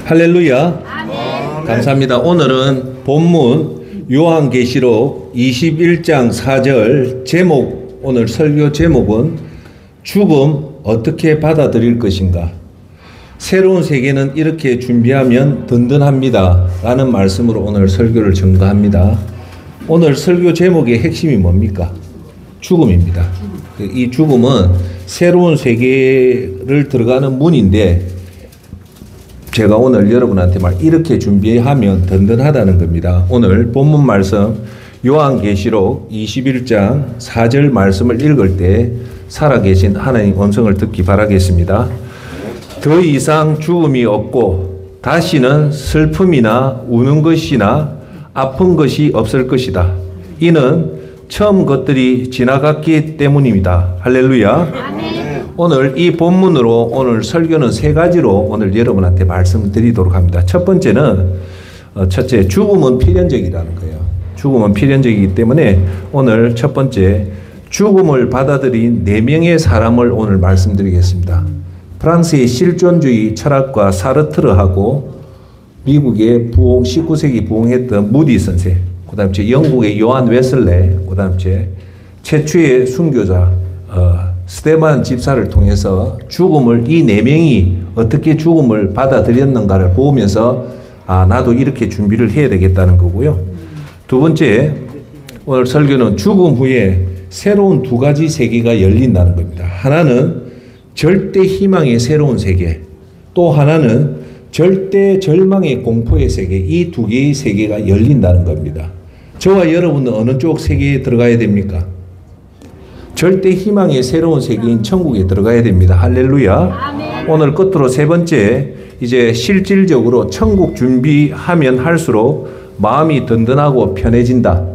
할렐루야. 아멘. 감사합니다. 오늘은 본문 요한계시록 21장 4절 제목, 오늘 설교 제목은 죽음 어떻게 받아들일 것인가. 새로운 세계는 이렇게 준비하면 든든합니다 라는 말씀으로 오늘 설교를 전가합니다. 오늘 설교 제목의 핵심이 뭡니까? 죽음입니다. 이 죽음은 새로운 세계를 들어가는 문인데, 제가 오늘 여러분한테 이렇게 준비하면 든든하다는 겁니다. 오늘 본문 말씀 요한계시록 21장 4절 말씀을 읽을 때 살아계신 하나님 음성을 듣기 바라겠습니다. 더 이상 죽음이 없고 다시는 슬픔이나 우는 것이나 아픈 것이 없을 것이다. 이는 처음 것들이 지나갔기 때문입니다. 할렐루야. 아멘. 오늘 이 본문으로 오늘 설교는 세 가지로 오늘 여러분한테 말씀드리도록 합니다. 첫 번째는 첫째, 죽음은 필연적이라는 거예요. 죽음은 필연적이기 때문에 오늘 첫 번째, 죽음을 받아들인 4명의 사람을 오늘 말씀드리겠습니다. 프랑스의 실존주의 철학과 사르트르하고 미국의 부흥 19세기 부흥했던 무디 선생, 그다음 영국의 요한 웨슬레, 그다음 최초의 순교자 스테반 집사를 통해서 죽음을, 이 4명이 어떻게 죽음을 받아들였는가를 보면서 나도 이렇게 준비를 해야 되겠다는 거고요. 두 번째, 오늘 설교는 죽음 후에 새로운 2가지 세계가 열린다는 겁니다. 하나는 절대 희망의 새로운 세계, 또 하나는 절대 절망의 공포의 세계, 이 2개의 세계가 열린다는 겁니다. 저와 여러분은 어느 쪽 세계에 들어가야 됩니까? 절대 희망의 새로운 세계인 천국에 들어가야 됩니다. 할렐루야. 아멘. 오늘 끝으로 세 번째, 이제 실질적으로 천국 준비하면 할수록 마음이 든든하고 편해진다.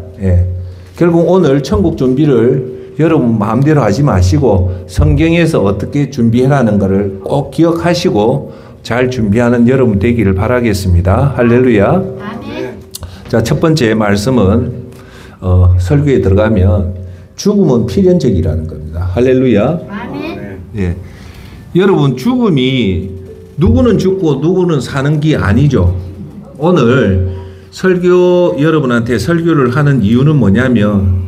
결국 오늘 천국 준비를 여러분 마음대로 하지 마시고 성경에서 어떻게 준비하라는 것을 꼭 기억하시고 잘 준비하는 여러분 되기를 바라겠습니다. 할렐루야. 아멘. 자, 첫 번째 말씀은 설교에 들어가면 죽음은 필연적이라는 겁니다. 할렐루야. 아멘. 예. 여러분, 죽음이 누구는 죽고 누구는 사는 게 아니죠. 오늘 여러분한테 설교를 하는 이유는 뭐냐면,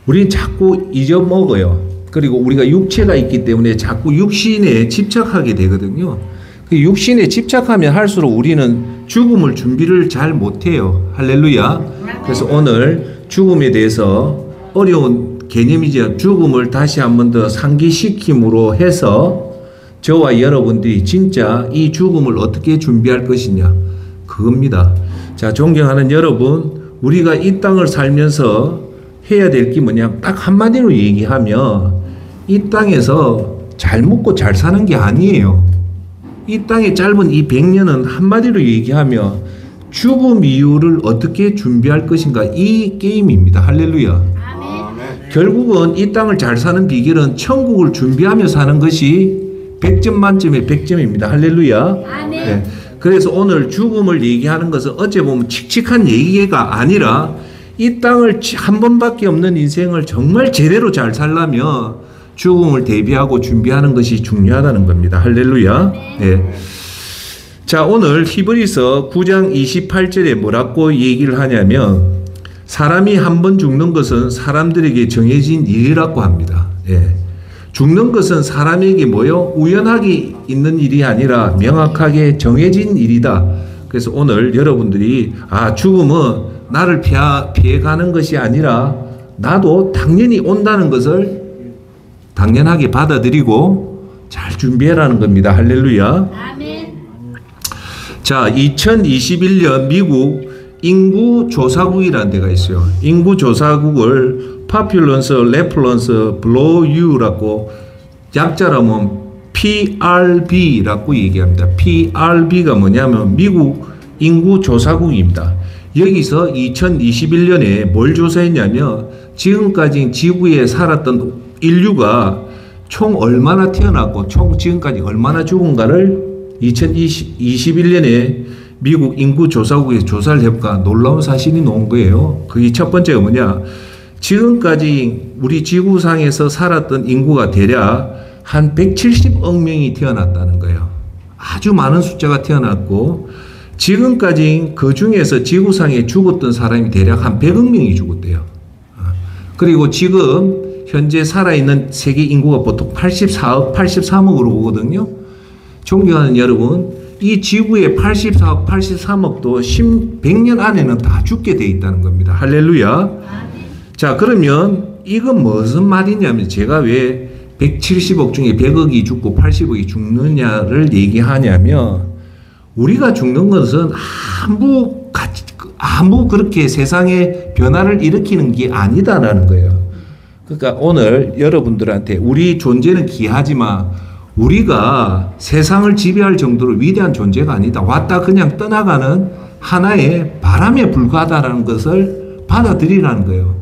우리 자꾸 잊어먹어요. 그리고 우리가 육체가 있기 때문에 자꾸 육신에 집착하게 되거든요. 그 육신에 집착하면 할수록 우리는 죽음을 준비를 잘 못해요. 할렐루야. 그래서 오늘 죽음에 대해서 어려운 개념이죠. 죽음을 다시 한 번 더 상기시킴으로 해서 저와 여러분들이 진짜 이 죽음을 어떻게 준비할 것이냐, 그겁니다. 자, 존경하는 여러분, 우리가 이 땅을 살면서 해야 될 게 뭐냐, 딱 한마디로 얘기하면 이 땅에서 잘 먹고 잘 사는 게 아니에요. 이 땅의 짧은 이 100년은 한마디로 얘기하면 죽음 이후를 어떻게 준비할 것인가, 이 게임입니다. 할렐루야. 결국은 이 땅을 잘 사는 비결은 천국을 준비하며 사는 것이 100점 만점의 100점입니다. 할렐루야. 네. 그래서 오늘 죽음을 얘기하는 것은 어째 보면 칙칙한 얘기가 아니라 이 땅을 한 번밖에 없는 인생을 정말 제대로 잘 살려면 죽음을 대비하고 준비하는 것이 중요하다는 겁니다. 할렐루야. 네. 자, 오늘 히브리서 9장 28절에 뭐라고 얘기를 하냐면, 사람이 한 번 죽는 것은 사람들에게 정해진 일이라고 합니다. 죽는 것은 사람에게 우연하게 있는 일이 아니라 명확하게 정해진 일이다. 그래서 오늘 여러분들이 죽음은 나를 피해가는 것이 아니라 나도 당연히 온다는 것을 당연하게 받아들이고 잘 준비해라는 겁니다. 할렐루야. 아멘. 자, 2021년 미국 인구조사국이라는 데가 있어요. 인구조사국을 파퓰런스, 레플런스, 블로유라고 약자라면 PRB라고 얘기합니다. PRB가 뭐냐면 미국 인구조사국입니다. 여기서 2021년에 뭘 조사했냐면 지금까지 지구에 살았던 인류가 총 얼마나 태어났고 총 지금까지 얼마나 죽은가를 2021년에 미국 인구조사국에서 조사를 해볼까 놀라운 사실이 나온 거예요. 그게 첫 번째가 뭐냐, 지금까지 우리 지구상에서 살았던 인구가 대략 한 170억 명이 태어났다는 거예요. 아주 많은 숫자가 태어났고 지금까지 그 중에서 지구상에 죽었던 사람이 대략 한 100억 명이 죽었대요. 그리고 지금 현재 살아있는 세계 인구가 보통 84억, 83억으로 보거든요. 존경하는 여러분, 이 지구의 84억, 83억도 100년 안에는 다 죽게 돼 있다는 겁니다. 할렐루야. 자, 그러면 이건 무슨 말이냐면 제가 왜 170억 중에 100억이 죽고 80억이 죽느냐를 얘기하냐면 우리가 죽는 것은 아무 그렇게 세상에 변화를 일으키는 게 아니다라는 거예요. 그러니까 오늘 여러분들한테 우리 존재는 귀하지만 우리가 세상을 지배할 정도로 위대한 존재가 아니다. 왔다 그냥 떠나가는 하나의 바람에 불과하다라는 것을 받아들이라는 거예요.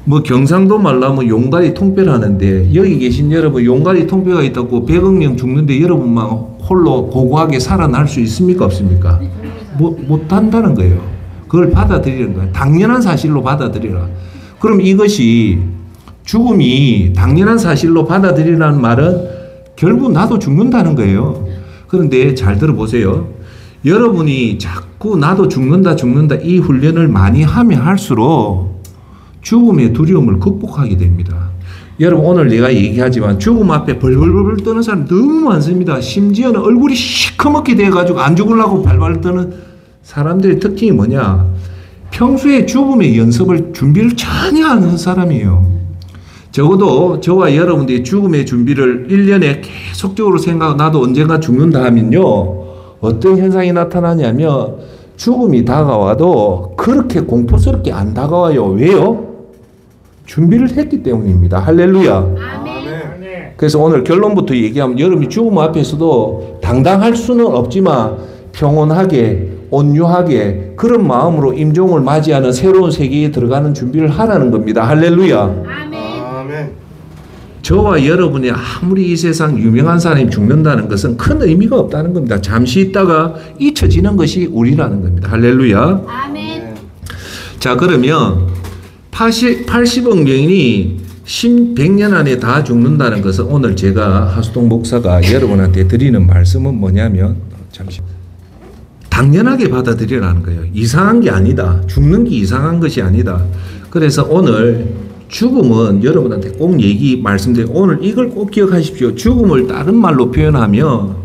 뭐 경상도 말로 하면 용가리 통배를 하는데 여기 계신 여러분 용가리 통배가 있다고 100억 명 죽는데 여러분만 홀로 고고하게 살아날 수 있습니까? 없습니까? 못한다는 거예요. 그걸 받아들이는 거예요. 당연한 사실로 받아들이라. 그럼 이것이 죽음이 당연한 사실로 받아들이라는 말은 결국 나도 죽는다는 거예요. 그런데 잘 들어보세요. 여러분이 자꾸 나도 죽는다 이 훈련을 많이 하면 할수록 죽음의 두려움을 극복하게 됩니다. 여러분 오늘 내가 얘기하지만 죽음 앞에 벌벌벌 떠는 사람 너무 많습니다. 심지어는 얼굴이 시커멓게 돼가지고 안 죽으려고 발발 떠는 사람들의 특징이 뭐냐? 평소에 죽음의 연습을 준비를 전혀 안 하는 사람이에요. 적어도 저와 여러분들이 죽음의 준비를 1년에 계속적으로 생각하고 나도 언젠가 죽는다 하면요. 어떤 현상이 나타나냐면 죽음이 다가와도 그렇게 공포스럽게 안 다가와요. 왜요? 준비를 했기 때문입니다. 할렐루야. 아멘. 그래서 오늘 결론부터 얘기하면 여러분이 죽음 앞에서도 당당할 수는 없지만 평온하게 온유하게 그런 마음으로 임종을 맞이하는 새로운 세계에 들어가는 준비를 하라는 겁니다. 할렐루야. 아멘. 저와 여러분이 아무리 이 세상 유명한 사람이 죽는다는 것은 큰 의미가 없다는 겁니다. 잠시 있다가 잊혀지는 것이 우리라는 겁니다. 할렐루야. 아멘. 자, 그러면 80억 명이 100년 안에 다 죽는다는 것은 오늘 제가 하수동 목사가 여러분한테 드리는 말씀은 뭐냐면 잠시 당연하게 받아들이라는 거예요. 이상한 게 아니다. 죽는 게 이상한 것이 아니다. 그래서 오늘 죽음은 여러분한테 꼭 말씀드려요. 오늘 이걸 꼭 기억하십시오. 죽음을 다른 말로 표현하면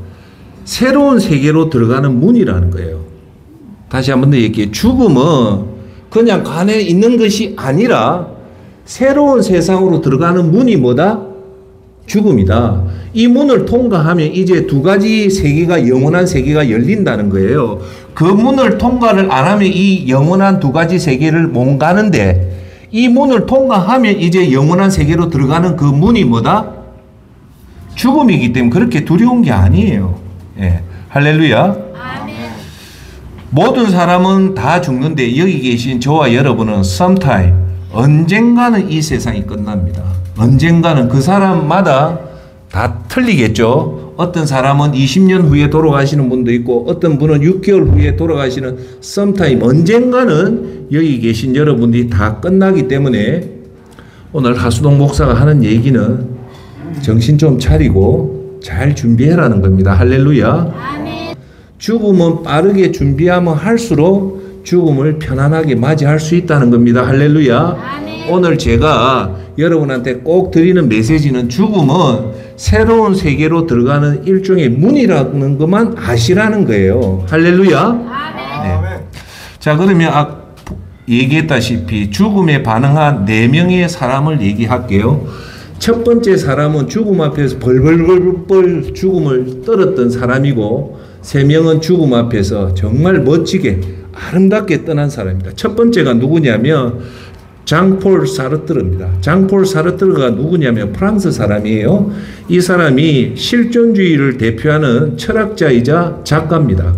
새로운 세계로 들어가는 문이라는 거예요. 다시 한 번 더 얘기해요. 죽음은 그냥 관에 있는 것이 아니라 새로운 세상으로 들어가는 문이 뭐다? 죽음이다. 이 문을 통과하면 이제 두 가지 세계가 영원한 세계가 열린다는 거예요. 그 문을 통과를 안 하면 이 영원한 두 가지 세계를 못 가는데 이 문을 통과하면 이제 영원한 세계로 들어가는 그 문이 뭐다? 죽음이기 때문에 그렇게 두려운 게 아니에요. 예. 할렐루야. 아멘. 모든 사람은 다 죽는데 여기 계신 저와 여러분은 sometime 언젠가는 이 세상이 끝납니다. 언젠가는 그 사람마다 다 틀리겠죠. 어떤 사람은 20년 후에 돌아가시는 분도 있고 어떤 분은 6개월 후에 돌아가시는 sometime 언젠가는 여기 계신 여러분들이 다 끝나기 때문에 오늘 하수동 목사가 하는 얘기는 정신 좀 차리고 잘 준비해라는 겁니다. 할렐루야. 아멘. 죽음은 빠르게 준비하면 할수록 죽음을 편안하게 맞이할 수 있다는 겁니다. 할렐루야. 아멘. 오늘 제가 여러분한테 꼭 드리는 메시지는 죽음은 새로운 세계로 들어가는 일종의 문이라는 것만 아시라는 거예요. 할렐루야. 아멘. 네. 자, 그러면 얘기했다시피 죽음에 반응한 4명의 사람을 얘기할게요. 첫 번째 사람은 죽음 앞에서 벌벌벌벌 죽음을 떨었던 사람이고 3명은 죽음 앞에서 정말 멋지게 아름답게 떠난 사람입니다. 첫 번째가 누구냐면 장폴 사르트르입니다. 장폴 사르트르가 누구냐면 프랑스 사람이에요. 이 사람이 실존주의를 대표하는 철학자이자 작가입니다.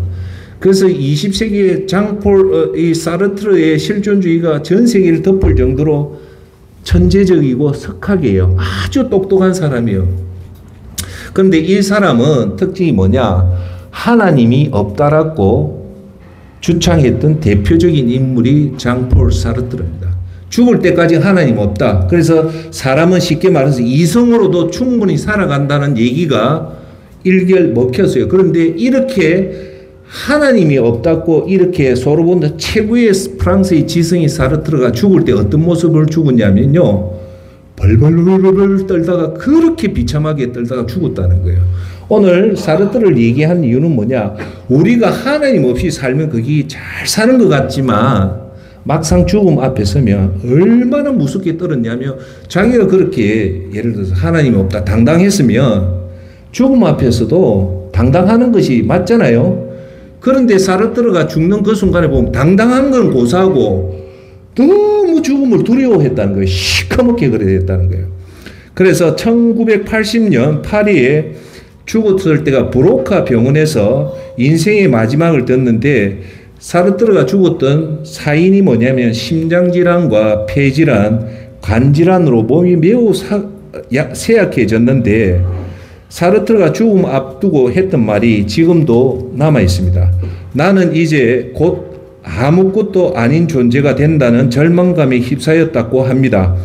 그래서 20세기에 이 사르트르의 실존주의가 전 세계를 덮을 정도로 천재적이고 석학이에요. 아주 똑똑한 사람이에요. 그런데 이 사람은 특징이 뭐냐? 하나님이 없다라고 주창했던 대표적인 인물이 장폴 사르트르입니다. 죽을 때까지 하나님 없다. 그래서 사람은 쉽게 말해서 이성으로도 충분히 살아간다는 얘기가 일결 먹혔어요. 그런데 이렇게 하나님이 없다고 이렇게 소르본 최고의 프랑스의 지성이 사르트르가 죽을 때 어떤 모습을 죽었냐면요. 벌벌벌벌 떨다가 그렇게 비참하게 떨다가 죽었다는 거예요. 오늘 사르트르를 얘기한 이유는 뭐냐? 우리가 하나님 없이 살면 그게 잘 사는 것 같지만 막상 죽음 앞에 서면 얼마나 무섭게 떨었냐면 자기가 그렇게 예를 들어서 하나님이 없다 당당했으면 죽음 앞에서도 당당하는 것이 맞잖아요. 그런데 사르트르가 죽는 그 순간에 보면 당당한 건 고사하고 너무 죽음을 두려워했다는 거예요. 시커멓게 그랬다는 거예요. 그래서 1980년 파리에 죽었을 때가 브로카 병원에서 인생의 마지막을 떴는데 사르트르가 죽었던 사인이 뭐냐면 심장질환과 폐질환, 간질환으로 몸이 매우 쇠약해졌는데 사르트르가 죽음 앞두고 했던 말이 지금도 남아 있습니다. 나는 이제 곧 아무것도 아닌 존재가 된다는 절망감에 휩싸였다고 합니다.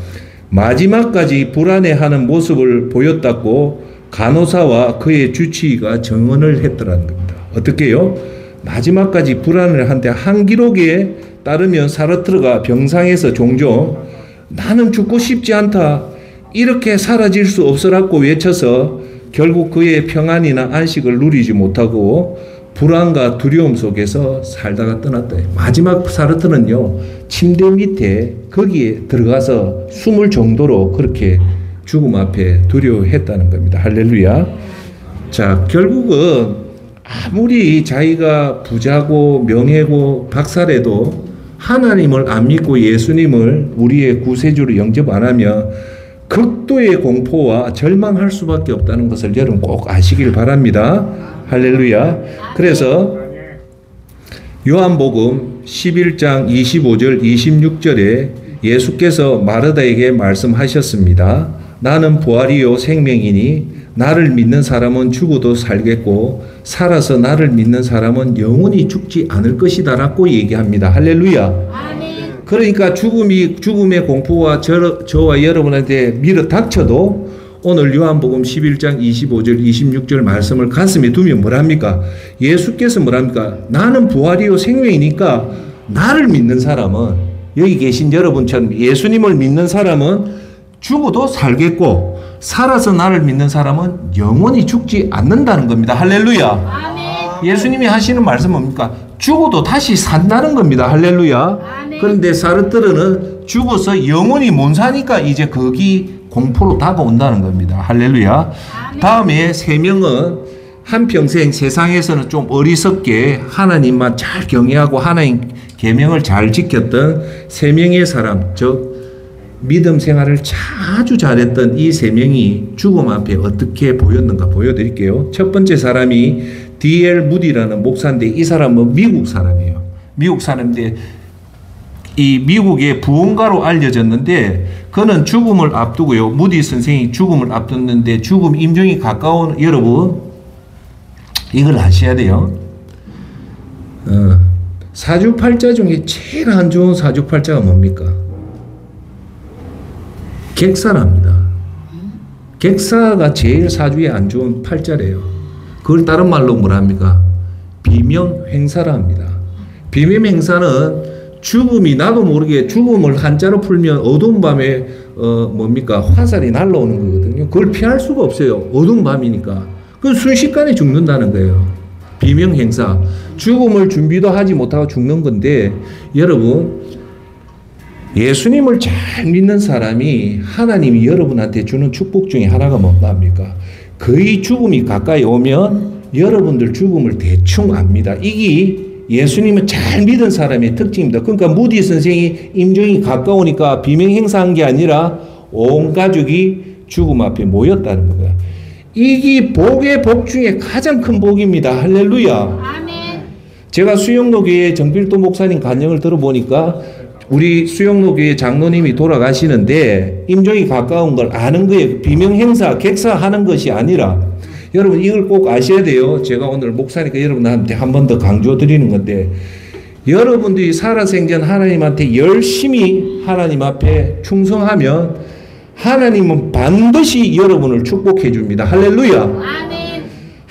마지막까지 불안해하는 모습을 보였다고 간호사와 그의 주치의가 증언을 했더라는 겁니다. 어떻게요? 마지막까지 불안을 한데 한 기록에 따르면 사르트르가 병상에서 종종 나는 죽고 싶지 않다. 이렇게 사라질 수 없으라고 외쳐서 결국 그의 평안이나 안식을 누리지 못하고 불안과 두려움 속에서 살다가 떠났다. 마지막 사르트르는요, 침대 밑에 거기에 들어가서 숨을 정도로 그렇게 죽음 앞에 두려워했다는 겁니다. 할렐루야. 자, 결국은 아무리 자기가 부자고 명예고 박사래도 하나님을 안 믿고 예수님을 우리의 구세주로 영접 안 하면 극도의 공포와 절망할 수밖에 없다는 것을 여러분 꼭 아시길 바랍니다. 할렐루야. 그래서 요한복음 11장 25절 26절에 예수께서 마르다에게 말씀하셨습니다. 나는 부활이요 생명이니 나를 믿는 사람은 죽어도 살겠고 살아서 나를 믿는 사람은 영원히 죽지 않을 것이다 라고 얘기합니다. 할렐루야. 아멘. 그러니까 죽음의 공포와 저와 여러분한테 밀어 닥쳐도 오늘 요한복음 11장 25절 26절 말씀을 가슴에 두면 뭐랍니까? 예수께서 뭐랍니까? 나는 부활이요 생명이니까 나를 믿는 사람은 여기 계신 여러분처럼 예수님을 믿는 사람은 죽어도 살겠고 살아서 나를 믿는 사람은 영원히 죽지 않는다는 겁니다. 할렐루야. 아멘. 예수님이 하시는 말씀 뭡니까? 죽어도 다시 산다는 겁니다. 할렐루야. 아멘. 그런데 사르트르는 죽어서 영원히 못 사니까 이제 거기 공포로 다가온다는 겁니다. 할렐루야. 아멘. 다음에 세 명은 한평생 세상에서는 좀 어리석게 하나님만 잘 경외하고 하나님 계명을 잘 지켰던 세 명의 사람, 즉 믿음 생활을 아주 잘했던 이 세 명이 죽음 앞에 어떻게 보였는가 보여드릴게요. 첫 번째 사람이 D.L. 무디라는 목사인데 이 사람은 미국 사람이에요. 미국 사람인데 이 미국의 부흥가로 알려졌는데 그는 죽음을 앞두고요. 무디 선생이 죽음을 앞뒀는데 죽음 임종이 가까운 여러분 이걸 아셔야 돼요. 사주팔자 중에 제일 안 좋은 사주팔자가 뭡니까? 객사랍니다. 객사가 제일 사주에 안 좋은 팔자래요. 그걸 다른 말로 뭐랍니까? 비명횡사라 합니다. 비명횡사는 죽음이 나도 모르게 죽음을 한자로 풀면 어두운 밤에 뭡니까? 화살이 날라오는 거거든요. 그걸 피할 수가 없어요. 어두운 밤이니까. 그 순식간에 죽는다는 거예요. 비명행사. 죽음을 준비도 하지 못하고 죽는 건데 여러분 예수님을 잘 믿는 사람이 하나님이 여러분한테 주는 축복 중에 하나가 뭡니까? 거의 죽음이 가까이 오면 여러분들 죽음을 대충 압니다. 이게 예수님을 잘 믿은 사람의 특징입니다. 그러니까 무디 선생이 임종이 가까우니까 비명 행사한 게 아니라 온 가족이 죽음 앞에 모였다는 거예요. 이게 복의 복 중에 가장 큰 복입니다. 할렐루야. 아멘. 제가 수영로교회 정필도 목사님 간증을 들어보니까 우리 수영로교회 장로님이 돌아가시는데 임종이 가까운 걸 아는 거예요. 비명 행사, 객사하는 것이 아니라 여러분 이걸 꼭 아셔야 돼요. 제가 오늘 목사니까 여러분한테 한 번 더 강조 드리는 건데 여러분들이 살아생전 하나님한테 열심히 하나님 앞에 충성하면 하나님은 반드시 여러분을 축복해 줍니다. 할렐루야. 아멘.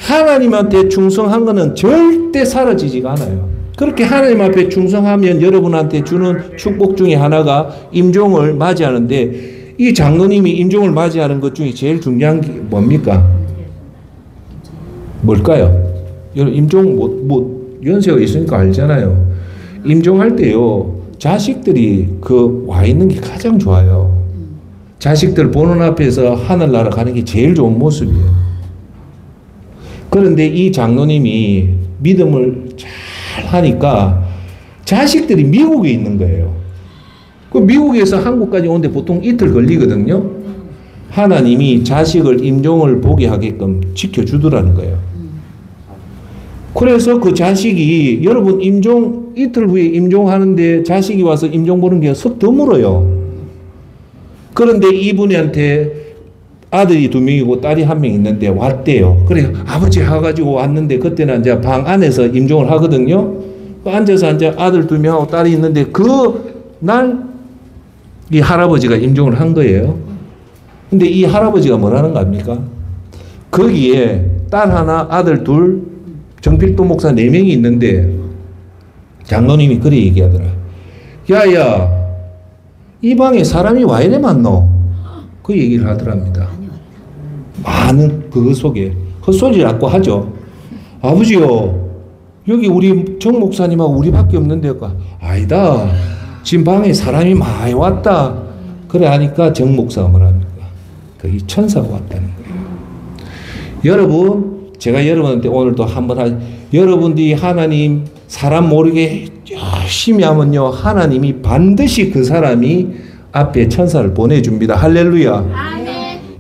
하나님한테 충성한 것은 절대 사라지지가 않아요. 그렇게 하나님 앞에 충성하면 여러분한테 주는 축복 중에 하나가 임종을 맞이하는데, 이 장로님이 임종을 맞이하는 것 중에 제일 중요한 게 뭡니까? 뭘까요? 여러분, 임종 연세가 있으니까 알잖아요. 임종할 때요, 자식들이 와 있는 게 가장 좋아요. 자식들 보는 앞에서 하늘나라 가는 게 제일 좋은 모습이에요. 그런데 이 장로님이 믿음을 잘 하니까 자식들이 미국에 있는 거예요. 그 미국에서 한국까지 오는데 보통 이틀 걸리거든요. 하나님이 자식을 임종을 보게 하게끔 지켜주더라는 거예요. 그래서 그 자식이, 여러분, 이틀 후에 임종하는데 자식이 와서 임종 보는 게 썩 드물어요. 그런데 이분한테 아들이 2명이고 딸이 1명 있는데 왔대요. 그래, 아버지 해가지고 왔는데, 그때는 이제 방 안에서 임종을 하거든요. 앉아서 이제 아들 2명하고 딸이 있는데, 그날 이 할아버지가 임종을 한 거예요. 근데 이 할아버지가 뭐라는 겁니까? 거기에 딸 하나, 아들 2, 정필도 목사 4명이 있는데, 장로님이 그래 얘기하더라. 야야, 이 방에 사람이 와 이래 많노? 그 얘기를 하더랍니다. 많은 그거 속에 헛소리를 자꾸 하죠. 아버지요, 여기 우리 정 목사님하고 우리밖에 없는데, 아니다, 지금 방에 사람이 많이 왔다. 그래 하니까 정 목사가 뭐랍니까? 거기 천사가 왔다는 거예요. 여러분, 제가 여러분한테 오늘도 한번 여러분들이 하나님 사람 모르게 열심히 하면요, 하나님이 반드시 그 사람이 앞에 천사를 보내줍니다. 할렐루야. 아멘.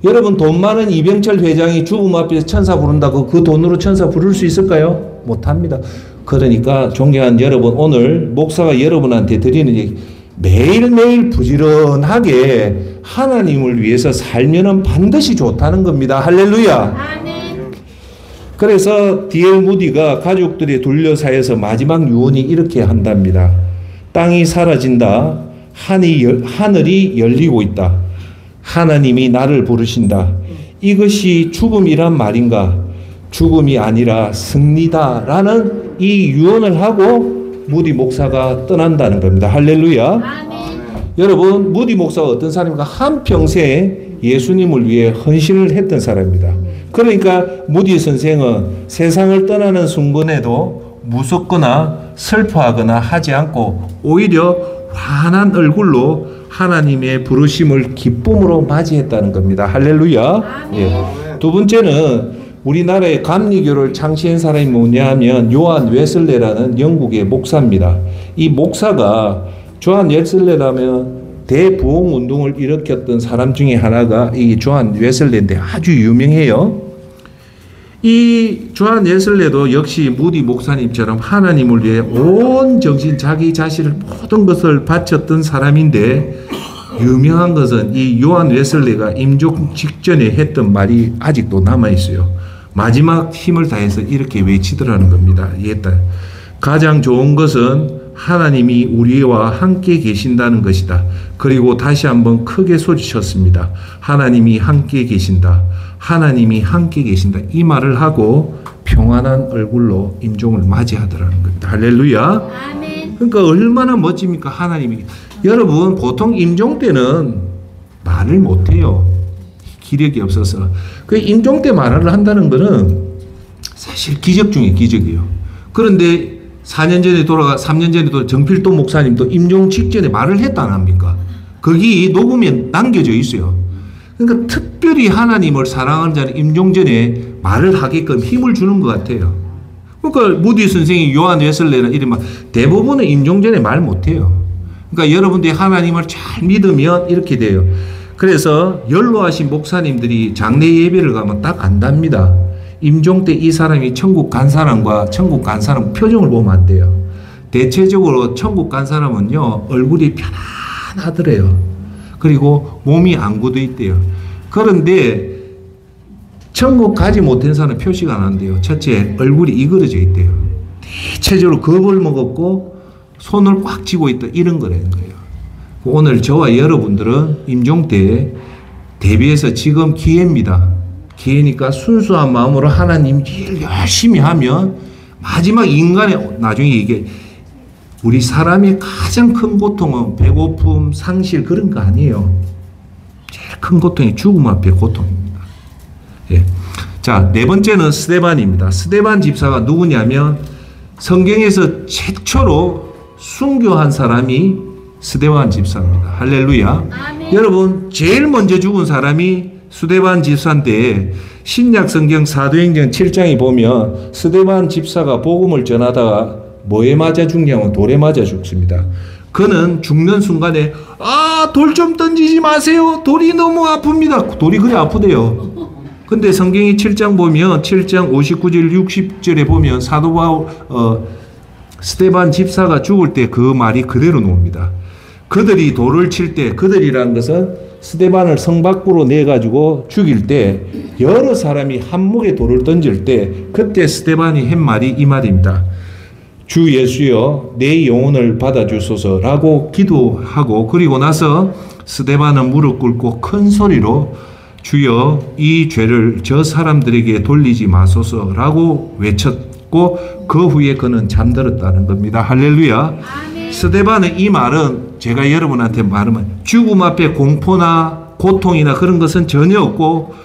여러분, 돈 많은 이병철 회장이 죽음 앞에서 천사 부른다고 그 돈으로 천사 부를 수 있을까요? 못합니다. 그러니까 존경하는 여러분, 오늘 목사가 여러분한테 드리는 얘기, 매일매일 부지런하게 하나님을 위해서 살면은 반드시 좋다는 겁니다. 할렐루야. 아멘. 그래서 D.L. 무디가 가족들의 둘러싸여서 마지막 유언이 이렇게 한답니다. 땅이 사라진다. 하늘이 열리고 있다. 하나님이 나를 부르신다. 이것이 죽음이란 말인가? 죽음이 아니라 승리다. 라는 이 유언을 하고 무디 목사가 떠난다는 겁니다. 할렐루야. 아멘. 여러분, 무디 목사가 어떤 사람인가? 한평생 예수님을 위해 헌신을 했던 사람입니다. 그러니까 무디 선생은 세상을 떠나는 순간에도 무섭거나 슬퍼하거나 하지 않고 오히려 환한 얼굴로 하나님의 부르심을 기쁨으로 맞이했다는 겁니다. 할렐루야. 예. 두 번째는 우리나라의 감리교를 창시한 사람이 뭐냐 하면 요한 웨슬레라는 영국의 목사입니다. 이 목사가, 요한 웨슬레라면 대부흥 운동을 일으켰던 사람 중에 하나가 이 요한 웨슬레인데 아주 유명해요. 이 요한 웨슬레도 역시 무디 목사님처럼 하나님을 위해 온 정신, 자기 자신을 모든 것을 바쳤던 사람인데, 유명한 것은 이 요한 웨슬레가 임종 직전에 했던 말이 아직도 남아 있어요. 마지막 힘을 다해서 이렇게 외치더라는 겁니다. 가장 좋은 것은 하나님이 우리와 함께 계신다는 것이다. 그리고 다시 한번 크게 소리쳤습니다. 하나님이 함께 계신다. 하나님이 함께 계신다. 이 말을 하고 평안한 얼굴로 임종을 맞이하더라는 겁니다. 할렐루야. 아멘. 그러니까 얼마나 멋집니까? 하나님이. 여러분, 보통 임종 때는 말을 못해요. 기력이 없어서. 그 임종 때 말을 한다는 것은 사실 기적 중에 기적이에요. 그런데 3년 전에 정필도 목사님도 임종 직전에 말을 했다 안 합니까? 거기 녹음에 남겨져 있어요. 그러니까 특별히 하나님을 사랑하는 자는 임종 전에 말을 하게끔 힘을 주는 것 같아요. 그러니까 무디 선생이 요한 웨슬레는 이런 대부분은 임종 전에 말 못해요. 그러니까 여러분들이 하나님을 잘 믿으면 이렇게 돼요. 그래서 연로하신 목사님들이 장례 예배를 가면 딱 안답니다. 임종 때 이 사람이 천국 간 사람과 천국 간 사람 표정을 보면 안 돼요. 대체적으로 천국 간 사람은요, 얼굴이 편안하더래요. 그리고 몸이 안 굳어 있대요. 그런데 천국 가지 못한 사람은 표시가 안 한대요. 첫째, 얼굴이 이그러져 있대요. 대체적으로 겁을 먹었고 손을 꽉 쥐고 있다, 이런 거라는 거예요. 오늘 저와 여러분들은 임종 때 대비해서 지금 기회입니다. 기회니까 순수한 마음으로 하나님 일 열심히 하면 마지막 인간의 나중에 이게 우리 사람의 가장 큰 고통은 배고픔, 상실 그런 거 아니에요. 제일 큰 고통이 죽음 앞에 고통입니다. 예. 자, 네 번째는 스데반입니다. 스데반 집사가 누구냐면 성경에서 최초로 순교한 사람이 스데반 집사입니다. 할렐루야. 아멘. 여러분 제일 먼저 죽은 사람이 스데반 집사인데 신약 성경 사도행전 7장에 보면 스데반 집사가 복음을 전하다가 뭐에 맞아 죽냐면 돌에 맞아 죽습니다. 그는 죽는 순간에 돌 좀 던지지 마세요. 돌이 너무 아픕니다. 돌이 그래 아프대요. 근데 성경이 7장 보면 7장 59절 60절에 보면 사도 바울 스데반 집사가 죽을 때 그 말이 그대로 나옵니다. 그들이 돌을 칠 때 그들이라는 것은 스데반을 성 밖으로 내가지고 죽일 때 여러 사람이 한목에 돌을 던질 때 그때 스데반이 한 말이 이 말입니다. 주 예수여 내 영혼을 받아주소서라고 기도하고 그리고 나서 스데반은 무릎 꿇고 큰 소리로 주여 이 죄를 저 사람들에게 돌리지 마소서라고 외쳤고 그 후에 그는 잠들었다는 겁니다. 할렐루야. 아멘. 스데반의 이 말은 제가 여러분한테 말하면 죽음 앞에 공포나 고통이나 그런 것은 전혀 없고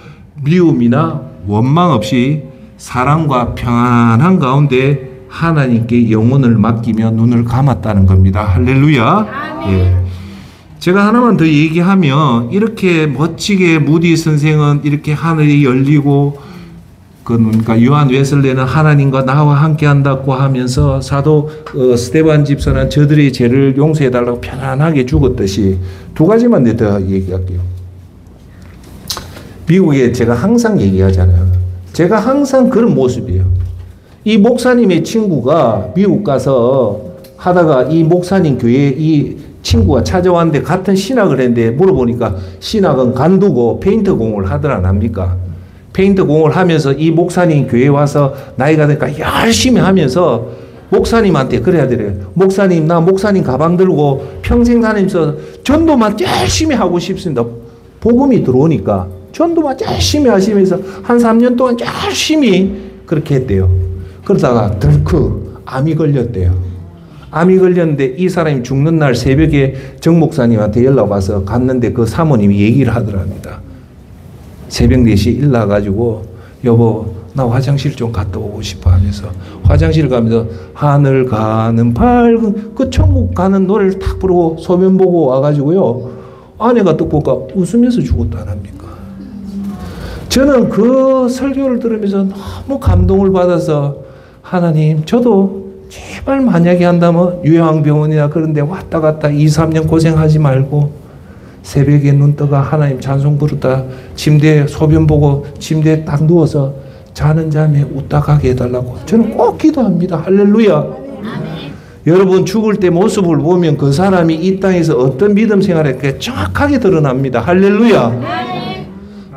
미움이나 원망 없이 사랑과 평안한 가운데 하나님께 영혼을 맡기며 눈을 감았다는 겁니다. 할렐루야. 예. 제가 하나만 더 얘기하면 이렇게 멋지게 무디 선생은 이렇게 하늘이 열리고 그러니까 요한 웨슬레는 하나님과 나와 함께 한다고 하면서 사도 스데반 집사는 저들의 죄를 용서해달라고 편안하게 죽었듯이 두 가지만 더 얘기할게요. 미국에 제가 항상 얘기하잖아요. 제가 항상 그런 모습이에요. 이 목사님의 친구가 미국 가서 하다가 이 목사님 교회에 이 친구가 찾아왔는데 같은 신학을 했는데 물어보니까 신학은 간두고 페인트 공을 하들 안 합니까? 페인트 공을 하면서 이 목사님 교회에 와서 나이가 되니까 열심히 하면서 목사님한테 그래야 돼요. 목사님 나 목사님 가방 들고 평생 다니면서 전도만 열심히 하고 싶습니다. 복음이 들어오니까 전도만 열심히 하시면서 한 3년 동안 열심히 그렇게 했대요. 그러다가 덜컥 암이 걸렸대요. 암이 걸렸는데 이 사람이 죽는 날 새벽에 정 목사님한테 연락 와서 갔는데 그 사모님이 얘기를 하더랍니다. 새벽 4시에 일어나가지고 여보 나 화장실 좀 갔다 오고 싶어 하면서 화장실 가면서 하늘 가는 밝은 그 천국 가는 노래를 탁 부르고 소변 보고 와가지고요. 아내가 딱 보니까 웃으면서 죽었다랍니까. 저는 그 설교를 들으면서 너무 감동을 받아서 하나님 저도 제발 만약에 한다면 요양병원이나 그런 데 왔다 갔다 2, 3년 고생하지 말고 새벽에 눈 떠가 하나님 찬송 부르다 침대에 소변 보고 침대에 딱 누워서 자는 잠에 웃다 가게 해달라고 저는 꼭 기도합니다. 할렐루야. 아멘. 여러분 죽을 때 모습을 보면 그 사람이 이 땅에서 어떤 믿음 생활을 정확하게 드러납니다. 할렐루야. 아멘.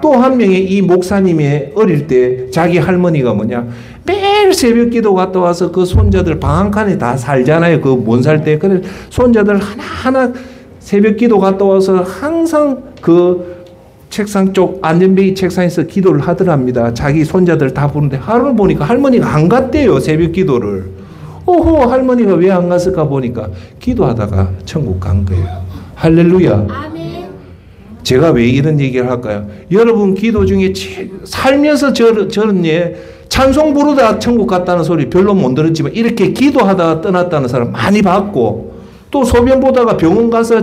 또 한 명의 이 목사님의 어릴 때 자기 할머니가 뭐냐 매일 새벽 기도 갔다 와서 그 손자들 방 한 칸에 다 살잖아요. 그 못 살 때 그래 손자들 하나하나 새벽 기도 갔다 와서 항상 그 책상 쪽 안전뱅이 책상에서 기도를 하더랍니다. 자기 손자들 다 부르는데 하루 보니까 할머니가 안 갔대요. 새벽 기도를. 오호 할머니가 왜 안 갔을까 보니까 기도하다가 천국 간 거예요. 할렐루야. 아멘. 제가 왜 이런 얘기를 할까요? 여러분 기도 중에 살면서 저런 찬송 부르다 천국 갔다는 소리 별로 못 들었지만 이렇게 기도하다가 떠났다는 사람 많이 봤고 또 소변 보다가 병원 가서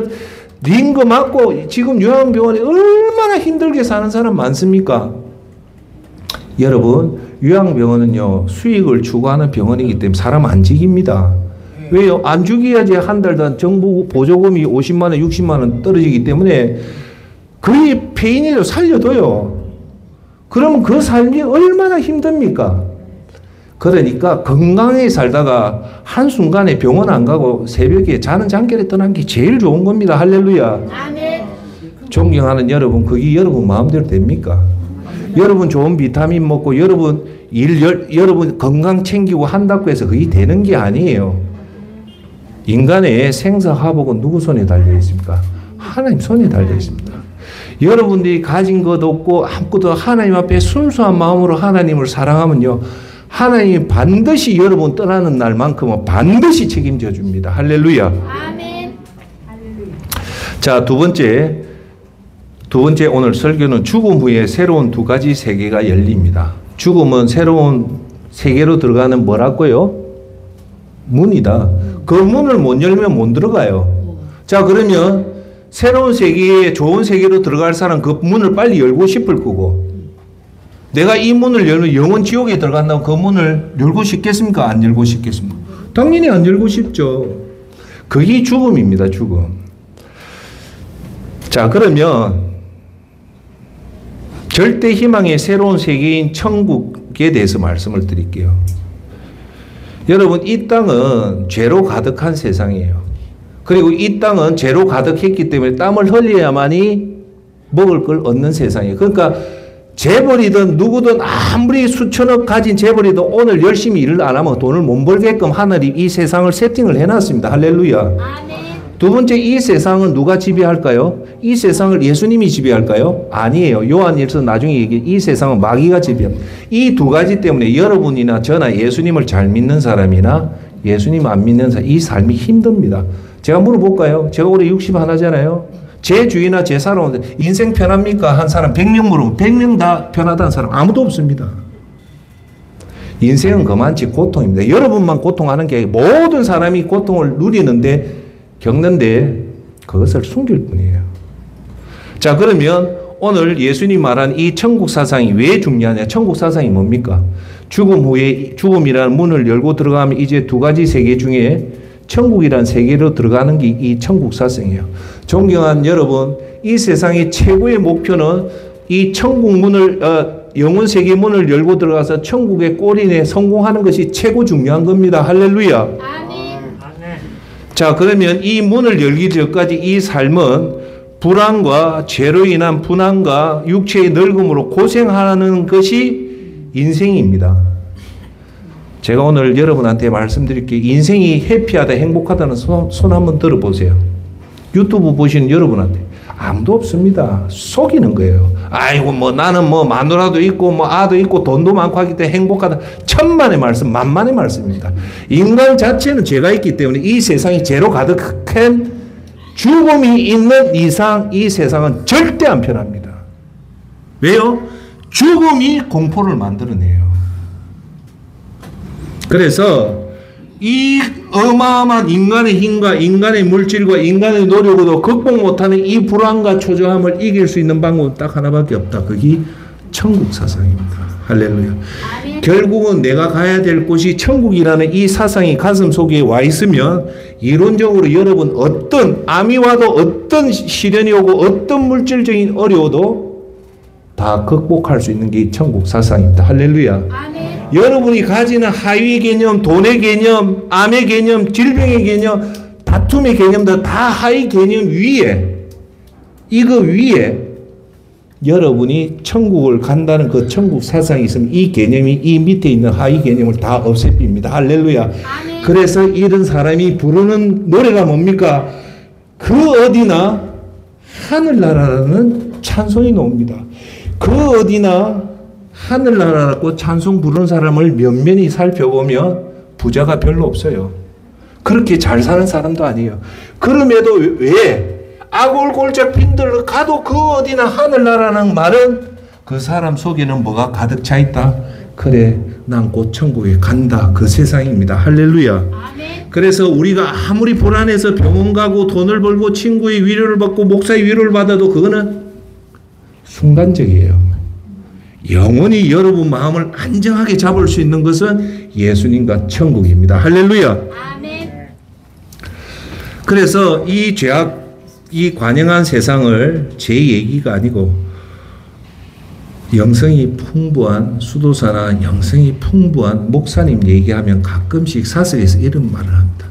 링거 맞고 지금 요양병원에 얼마나 힘들게 사는 사람 많습니까? 여러분 요양병원은요 수익을 추구하는 병원이기 때문에 사람 안 죽입니다. 왜요? 안 죽여야지 한 달 단 정부 보조금이 50만 원 60만 원 떨어지기 때문에 거의 폐인이라도 살려둬요. 그러면 그 삶이 얼마나 힘듭니까? 그러니까 건강하게 살다가 한순간에 병원 안 가고 새벽에 자는 잠결에 떠난 게 제일 좋은 겁니다. 할렐루야. 아멘. 존경하는 여러분, 그게 여러분 마음대로 됩니까? 여러분 좋은 비타민 먹고 여러분 여러분 건강 챙기고 한다고 해서 그게 되는 게 아니에요. 인간의 생사화복은 누구 손에 달려 있습니까? 하나님 손에 달려 있습니다. 여러분들이 가진 것 없고 아무것도 하나님 앞에 순수한 마음으로 하나님을 사랑하면요, 하나님이 반드시 여러분 떠나는 날만큼은 반드시 책임져 줍니다. 할렐루야. 아멘. 자, 두 번째 오늘 설교는 죽음 후에 새로운 두 가지 세계가 열립니다. 죽음은 새로운 세계로 들어가는 뭐라고요? 문이다. 그 문을 못 열면 못 들어가요. 자, 그러면 새로운 세계에, 좋은 세계로 들어갈 사람 그 문을 빨리 열고 싶을 거고, 내가 이 문을 열면 영원 지옥에 들어간다고 그 문을 열고 싶겠습니까? 안 열고 싶겠습니까? 당연히 안 열고 싶죠. 그게 죽음입니다. 죽음. 자, 그러면 절대 희망의 새로운 세계인 천국에 대해서 말씀을 드릴게요. 여러분, 이 땅은 죄로 가득한 세상이에요. 그리고 이 땅은 죄로 가득했기 때문에 땀을 흘려야만이 먹을 걸 얻는 세상이에요. 그러니까 재벌이든 누구든 아무리 수천억 가진 재벌이든 오늘 열심히 일을 안 하면 돈을 못 벌게끔 하늘이 이 세상을 세팅을 해놨습니다. 할렐루야. 아멘. 두 번째, 이 세상은 누가 지배할까요? 이 세상을 예수님이 지배할까요? 아니에요. 요한일서 나중에 얘기해. 이 세상은 마귀가 지배합니다. 이 두 가지 때문에 여러분이나 저나 예수님을 잘 믿는 사람이나 예수님 안 믿는 사람, 이 삶이 힘듭니다. 제가 물어볼까요? 제가 올해 61잖아요. 제 주위나 제 살아오는데 인생 편합니까? 한 사람 100명 물으면 100명 다 편하다는 사람 아무도 없습니다. 인생은 그만치 고통입니다. 여러분만 고통하는 게 아니고 모든 사람이 고통을 누리는데, 겪는데 그것을 숨길 뿐이에요. 자, 그러면 오늘 예수님 말한 이 천국 사상이 왜 중요하냐? 천국 사상이 뭡니까? 죽음 후에, 죽음이라는 문을 열고 들어가면 이제 두 가지 세계 중에 천국이라는 세계로 들어가는 게 이 천국 사상이에요. 존경한 여러분, 이 세상의 최고의 목표는 이 천국 문을, 영혼 세계 문을 열고 들어가서 천국의 꼬리에 성공하는 것이 최고 중요한 겁니다. 할렐루야. 아멘. 자, 그러면 이 문을 열기 전까지 이 삶은 불안과 죄로 인한 분함과 육체의 늙음으로 고생하는 것이 인생입니다. 제가 오늘 여러분한테 말씀드릴게요. 인생이 해피하다, 행복하다는 손 한번 들어보세요. 유튜브 보시는 여러분한테. 아무도 없습니다. 속이는 거예요. 아이고, 뭐 나는 뭐 마누라도 있고 뭐 아도 있고 돈도 많고 하기 때문에 행복하다. 천만의 말씀, 만만의 말씀입니다. 인간 자체는 죄가 있기 때문에 이 세상이 죄로 가득한 죽음이 있는 이상 이 세상은 절대 안 편합니다. 왜요? 죽음이 공포를 만들어내요. 그래서 이 어마어마한 인간의 힘과 인간의 물질과 인간의 노력으로 극복 못하는 이 불안과 초조함을 이길 수 있는 방법은 딱 하나밖에 없다. 그게 천국 사상입니다. 할렐루야. 아멘. 결국은 내가 가야 될 곳이 천국이라는 이 사상이 가슴 속에 와 있으면 이론적으로 여러분 어떤 암이 와도 어떤 시련이 오고 어떤 물질적인 어려워도 다 극복할 수 있는 게 천국 사상입니다. 할렐루야. 아멘. 여러분이 가지는 하위 개념, 돈의 개념, 암의 개념, 질병의 개념, 다툼의 개념들 다 하위 개념 위에, 이거 위에 여러분이 천국을 간다는 그 천국 사상이 있으면 이 개념이 이 밑에 있는 하위 개념을 다 없애빕니다. 할렐루야. 아멘. 그래서 이런 사람이 부르는 노래가 뭡니까? 그 어디나 하늘나라라는 찬송이 나옵니다. 그 어디나 하늘나라라고 찬송 부르는 사람을 면면히 살펴보면 부자가 별로 없어요. 그렇게 잘 사는 사람도 아니에요. 그럼에도 왜 아골골짝 빈들러 가도 그 어디나 하늘나라라는 말은 그 사람 속에는 뭐가 가득 차 있다. 그래, 난 곧 천국에 간다. 그 세상입니다. 할렐루야. 아멘. 그래서 우리가 아무리 불안해서 병원 가고 돈을 벌고 친구의 위로를 받고 목사의 위로를 받아도 그거는 순간적이에요. 영원히 여러분 마음을 안정하게 잡을 수 있는 것은 예수님과 천국입니다. 할렐루야. 아멘. 그래서 이 이 관영한 세상을 제 얘기가 아니고 영성이 풍부한 수도사나 영성이 풍부한 목사님 얘기하면 가끔씩 사석에서 이런 말을 합니다.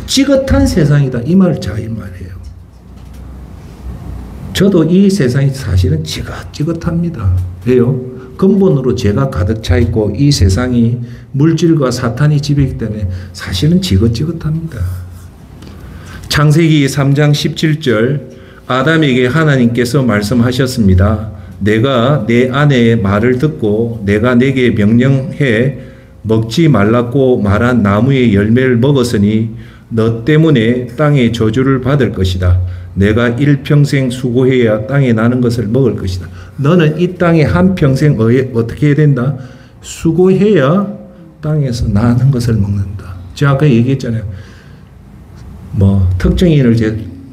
찌긋한 세상이다. 이 말이에요. 저도 이 세상이 사실은 지긋지긋합니다. 왜요? 근본으로 죄가 가득 차 있고 이 세상이 물질과 사탄이 지배이기 때문에 사실은 지긋지긋합니다. 창세기 3장 17절 아담에게 하나님께서 말씀하셨습니다. 내가 내 아내의 말을 듣고 내가 내게 명령해 먹지 말라고 말한 나무의 열매를 먹었으니 너 때문에 땅에 저주를 받을 것이다. 내가 일평생 수고해야 땅에 나는 것을 먹을 것이다. 너는 이 땅에 한평생 어떻게 해야 된다? 수고해야 땅에서 나는 것을 먹는다. 제가 아까 얘기했잖아요. 특정인을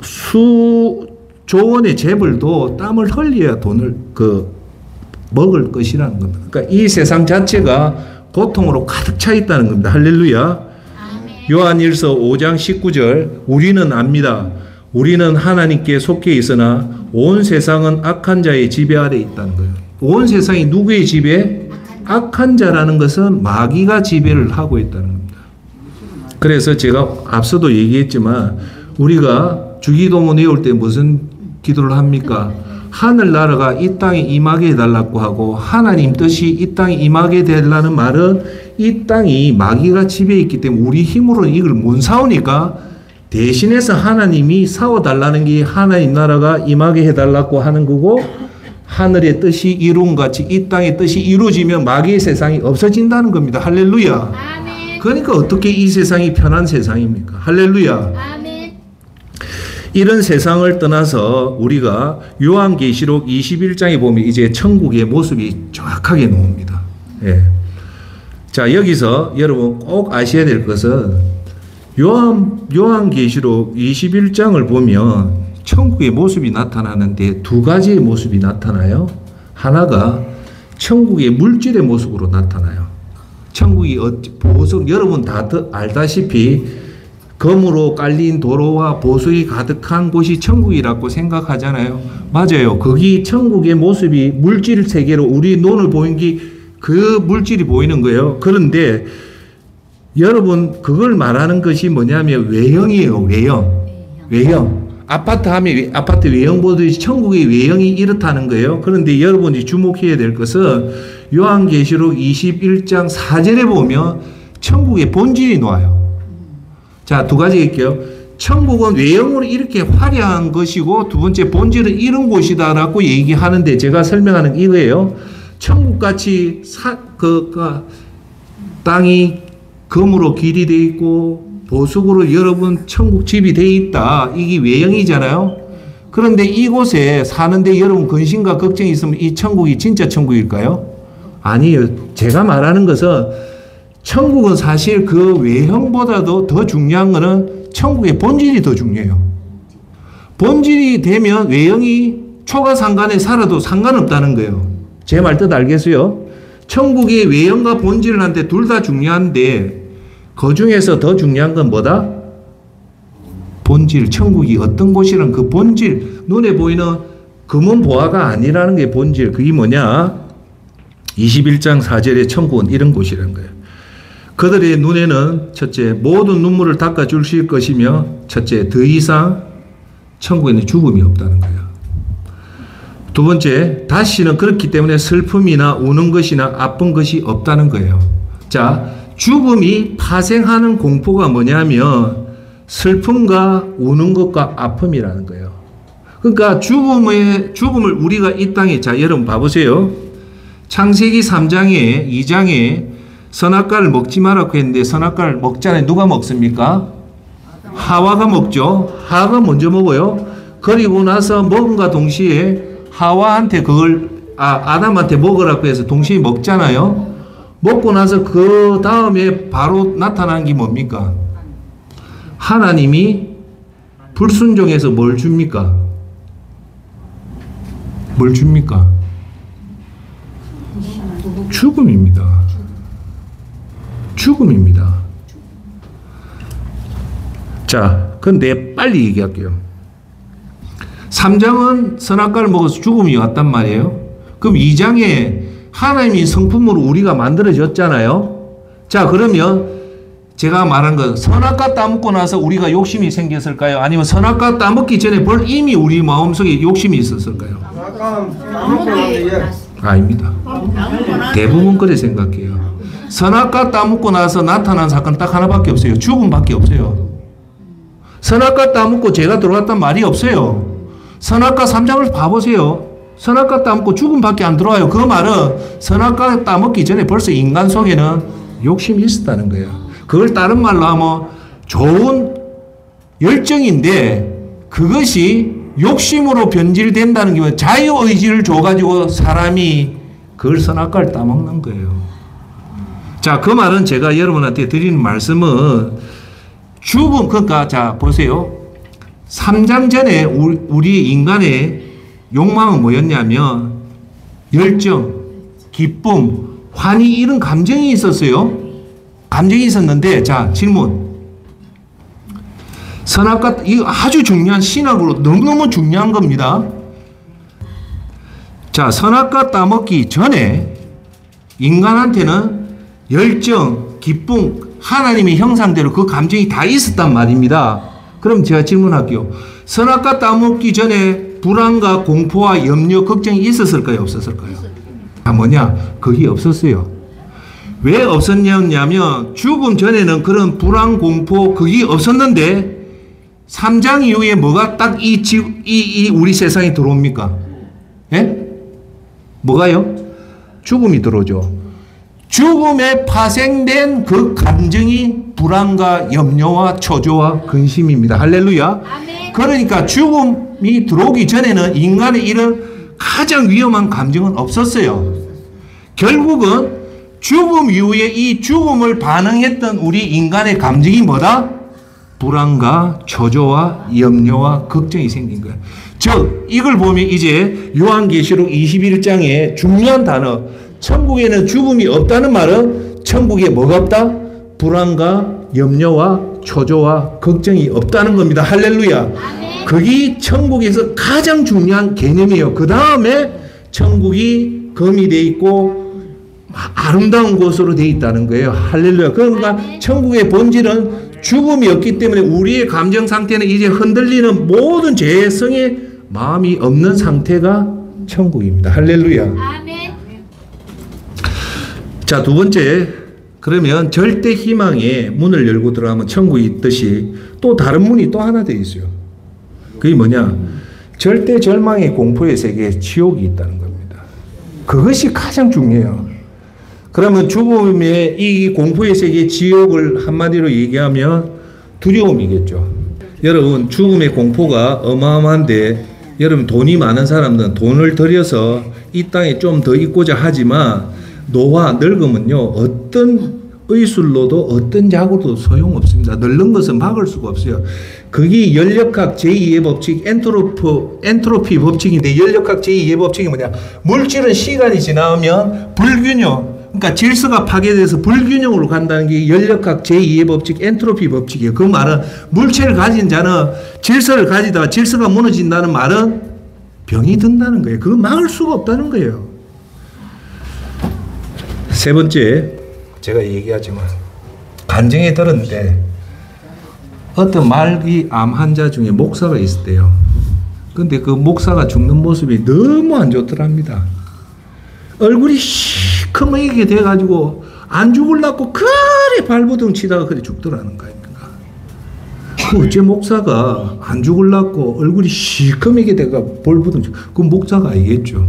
수조원의 재벌도 땀을 흘려야 돈을 먹을 것이라는 겁니다. 그러니까 이 세상 자체가 고통으로 가득 차 있다는 겁니다. 할렐루야. 요한일서 5장 19절 우리는 압니다. 우리는 하나님께 속해 있으나 온 세상은 악한 자의 지배 아래 있다는 거예요. 온 세상이 누구의 지배? 악한 자라는 것은 마귀가 지배를 하고 있다는 겁니다. 그래서 제가 앞서도 얘기했지만 우리가 주기도문 외울 때 무슨 기도를 합니까? 하늘나라가 이 땅에 임하게 해달라고 하고 하나님 뜻이 이 땅에 임하게 되려는 말은 이 땅이 마귀가 지배해 있기 때문에 우리 힘으로는 이걸 못 싸우니까 대신해서 하나님이 싸워달라는 게 하나님 나라가 임하게 해달라고 하는 거고 하늘의 뜻이 이룬 같이 이 땅의 뜻이 이루어지면 마귀의 세상이 없어진다는 겁니다. 할렐루야. 아멘. 그러니까 어떻게 이 세상이 편한 세상입니까? 할렐루야. 아멘. 이런 세상을 떠나서 우리가 요한계시록 21장에 보면 이제 천국의 모습이 정확하게 나옵니다. 예. 자, 여기서 여러분 꼭 아셔야 될 것은 요한계시록 21장을 보면 천국의 모습이 나타나는데 두 가지의 모습이 나타나요. 하나가 천국의 물질의 모습으로 나타나요. 천국이 보석, 여러분 다 알다시피 금으로 깔린 도로와 보석이 가득한 곳이 천국이라고 생각하잖아요. 맞아요. 거기 천국의 모습이 물질 세계로 우리 눈을 보인 게 그 물질이 보이는 거예요. 그런데 여러분 그걸 말하는 것이 뭐냐면 외형이에요. 외형. 아파트 하면 아파트 외형 보듯이 천국의 외형이 이렇다는 거예요. 그런데 여러분이 주목해야 될 것은 요한계시록 21장 4절에 보면 천국의 본질이 나와요. 자, 두 가지 할게요. 천국은 외형으로 이렇게 화려한 것이고 두 번째 본질은 이런 곳이다라고 얘기하는데 제가 설명하는 이거예요. 천국같이 땅이 금으로 길이 돼 있고 보석으로 여러분 천국 집이 돼 있다. 이게 외형이잖아요. 그런데 이곳에 사는데 여러분 근심과 걱정이 있으면 이 천국이 진짜 천국일까요? 아니에요. 제가 말하는 것은 천국은 사실 그 외형보다도 더 중요한 것은 천국의 본질이 더 중요해요. 본질이 되면 외형이 초가상간에 살아도 상관없다는 거예요. 제 말 뜻 알겠어요? 천국의 외형과 본질을 한데 둘 다 중요한데 그 중에서 더 중요한 건 뭐다? 본질, 천국이 어떤 곳이란 그 본질, 눈에 보이는 금은 보화가 아니라는 게 본질. 그게 뭐냐? 21장 4절의 천국은 이런 곳이라는 거예요. 그들의 눈에는 첫째 모든 눈물을 닦아 주실 것이며 첫째 더 이상 천국에는 죽음이 없다는 거예요. 두 번째 다시는 그렇기 때문에 슬픔이나 우는 것이나 아픈 것이 없다는 거예요. 자, 죽음이 파생하는 공포가 뭐냐면 슬픔과 우는 것과 아픔이라는 거예요. 그러니까 죽음을 우리가 이 땅에 자 여러분 봐보세요. 창세기 3장에 2장에 선악과를 먹지 말라고 했는데 선악과를 먹잖아요. 누가 먹습니까? 하와가 먹죠. 하와가 먼저 먹어요. 그리고 나서 먹은과 동시에 하와한테 그걸 아담한테 먹으라고 해서 동시에 먹잖아요. 먹고 나서 그 다음에 바로 나타난 게 뭡니까? 하나님이 불순종해서 뭘 줍니까? 뭘 줍니까? 죽음입니다. 죽음입니다. 자, 근데 빨리 얘기할게요. 3장은 선악과를 먹어서 죽음이 왔단 말이에요. 그럼 2장에 하나님이 성품으로 우리가 만들어졌잖아요. 자, 그러면 제가 말한 건 선악과 따먹고 나서 우리가 욕심이 생겼을까요? 아니면 선악과 따먹기 전에 이미 우리 마음속에 욕심이 있었을까요? 아닙니다. 대부분 그래 생각해요. 선악과 따먹고 나서 나타난 사건 딱 하나밖에 없어요. 죽음밖에 없어요. 선악과 따먹고 죄가 들어갔단 말이 없어요. 선악과 3장을 봐보세요. 선악과 따먹고 죽음밖에 안 들어와요. 그 말은 선악과 따먹기 전에 벌써 인간 속에는 욕심이 있었다는 거예요. 그걸 다른 말로 하면 좋은 열정인데 그것이 욕심으로 변질된다는 게 자유의지를 줘가지고 사람이 그걸 선악과를 따먹는 거예요. 자, 그 말은 제가 여러분한테 드리는 말씀은 죽음, 그러니까 자, 보세요. 3장 전에 우리 인간의 욕망은 뭐였냐면 열정, 기쁨, 환희 이런 감정이 있었어요. 감정이 있었는데 자, 질문. 선악과, 이거 아주 중요한 신학으로 너무너무 중요한 겁니다. 자, 선악과 따먹기 전에 인간한테는 열정, 기쁨, 하나님의 형상대로 그 감정이 다 있었단 말입니다. 그럼 제가 질문할게요. 선악과 따먹기 전에 불안과 공포와 염려, 걱정이 있었을까요? 없었을까요? 아, 뭐냐? 그게 없었어요. 왜 없었냐면 죽음 전에는 그런 불안, 공포, 그게 없었는데 3장 이후에 뭐가 딱 우리 세상에 들어옵니까? 예? 뭐가요? 죽음이 들어오죠. 죽음에 파생된 그 감정이 불안과 염려와 초조와 근심입니다. 할렐루야. 아멘. 그러니까 죽음이 들어오기 전에는 인간의 이런 가장 위험한 감정은 없었어요. 결국은 죽음 이후에 이 죽음을 반응했던 우리 인간의 감정이 뭐다? 불안과 초조와 염려와 걱정이 생긴 거예요. 즉 이걸 보면 이제 요한계시록 21장의 중요한 단어, 천국에는 죽음이 없다는 말은 천국에 뭐가 없다? 불안과 염려와 초조와 걱정이 없다는 겁니다. 할렐루야. 그게 천국에서 가장 중요한 개념이에요. 그 다음에 천국이 검이 돼 있고 아름다운 곳으로 돼 있다는 거예요. 할렐루야. 그러니까 천국의 본질은 죽음이 없기 때문에 우리의 감정 상태는 이제 흔들리는 모든 죄성의 마음이 없는 상태가 천국입니다. 할렐루야. 아멘. 자, 두 번째, 그러면 절대 희망의 문을 열고 들어가면 천국이 있듯이 또 다른 문이 또 하나 돼 있어요. 그게 뭐냐? 절대 절망의 공포의 세계에 지옥이 있다는 겁니다. 그것이 가장 중요해요. 그러면 죽음의 이 공포의 세계 지옥을 한마디로 얘기하면 두려움이겠죠. 여러분, 죽음의 공포가 어마어마한데 여러분 돈이 많은 사람들은 돈을 들여서 이 땅에 좀 더 있고자 하지만 노화, 늙으면요 어떤 의술로도 어떤 약으로도 소용없습니다. 늙는 것은 막을 수가 없어요. 그게 연력학 제2의 법칙, 엔트로피 법칙인데 연력학 제2의 법칙이 뭐냐? 물질은 시간이 지나면 불균형, 그러니까 질서가 파괴돼서 불균형으로 간다는 게 연력학 제2의 법칙, 엔트로피 법칙이에요. 그 말은 물체를 가진 자는 질서를 가지다가 질서가 무너진다는 말은 병이 든다는 거예요. 그거 막을 수가 없다는 거예요. 세 번째, 제가 얘기하지만 간증에 들었는데 어떤 말기 암 환자 중에 목사가 있었대요. 근데 그 목사가 죽는 모습이 너무 안 좋더랍니다. 얼굴이 시커멓게 돼가지고 안 죽으려고 그래 발버둥 치다가 그래 죽더라는 거 아닙니까? 어째 목사가 안 죽으려고 얼굴이 시커멓게 돼가 발버둥 치고, 그 목사가 알겠죠.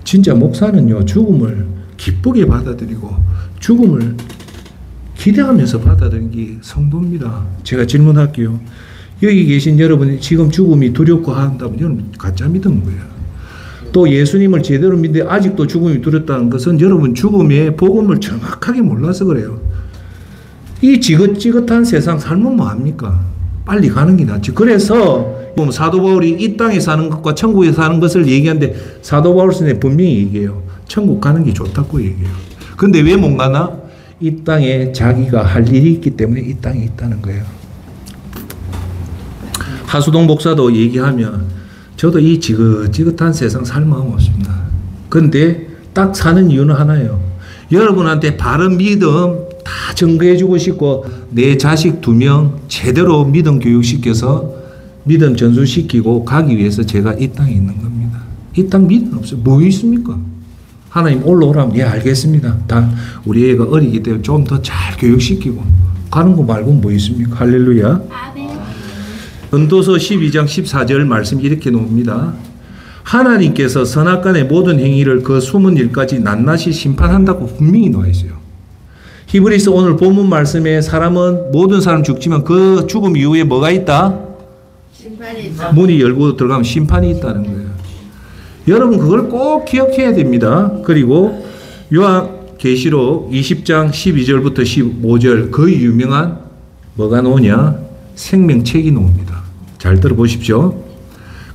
진짜 목사는요 죽음을 기쁘게 받아들이고 죽음을 기대하면서 받아들이는 게 성도입니다. 제가 질문할게요. 여기 계신 여러분이 지금 죽음이 두렵고 한다면 여러분 가짜 믿은 거예요. 또 예수님을 제대로 믿는데 아직도 죽음이 두렵다는 것은 여러분 죽음의 복음을 정확하게 몰라서 그래요. 이 지긋지긋한 세상 살면 뭐합니까? 빨리 가는 게 낫지. 그래서 사도 바울이 이 땅에 사는 것과 천국에 사는 것을 얘기하는데 사도 바울은 분명히 얘기해요. 천국 가는 게 좋다고 얘기해요. 근데 왜 못 가나? 이 땅에 자기가 할 일이 있기 때문에 이 땅에 있다는 거예요. 하수동 목사도 얘기하면 저도 이 지긋지긋한 세상 살 마음 없습니다. 근데 딱 사는 이유는 하나예요. 여러분한테 바른 믿음 다 증거해주고 싶고 내 자식 2명 제대로 믿음 교육시켜서 믿음 전수시키고 가기 위해서 제가 이 땅에 있는 겁니다. 이 땅 믿음 없어요. 뭐 있습니까? 하나님 올라오라면 예 알겠습니다. 다 우리 애가 어리기 때문에 좀 더 잘 교육시키고 가는 거 말고 뭐 있습니까? 할렐루야. 아멘. 전도서 12장 14절 말씀 이렇게 놓습니다. 하나님께서 선악간의 모든 행위를 그 숨은 일까지 낱낱이 심판한다고 분명히 나와 있어요. 히브리서 오늘 본문 말씀에 사람은 모든 사람 죽지만 그 죽음 이후에 뭐가 있다? 심판이 있다. 문이 열고 들어가면 심판이 있다는 거예요. 여러분 그걸 꼭 기억해야 됩니다. 그리고 요한계시록 20장 12절부터 15절 그 유명한 뭐가 나오냐? 생명책이 나옵니다. 잘 들어보십시오.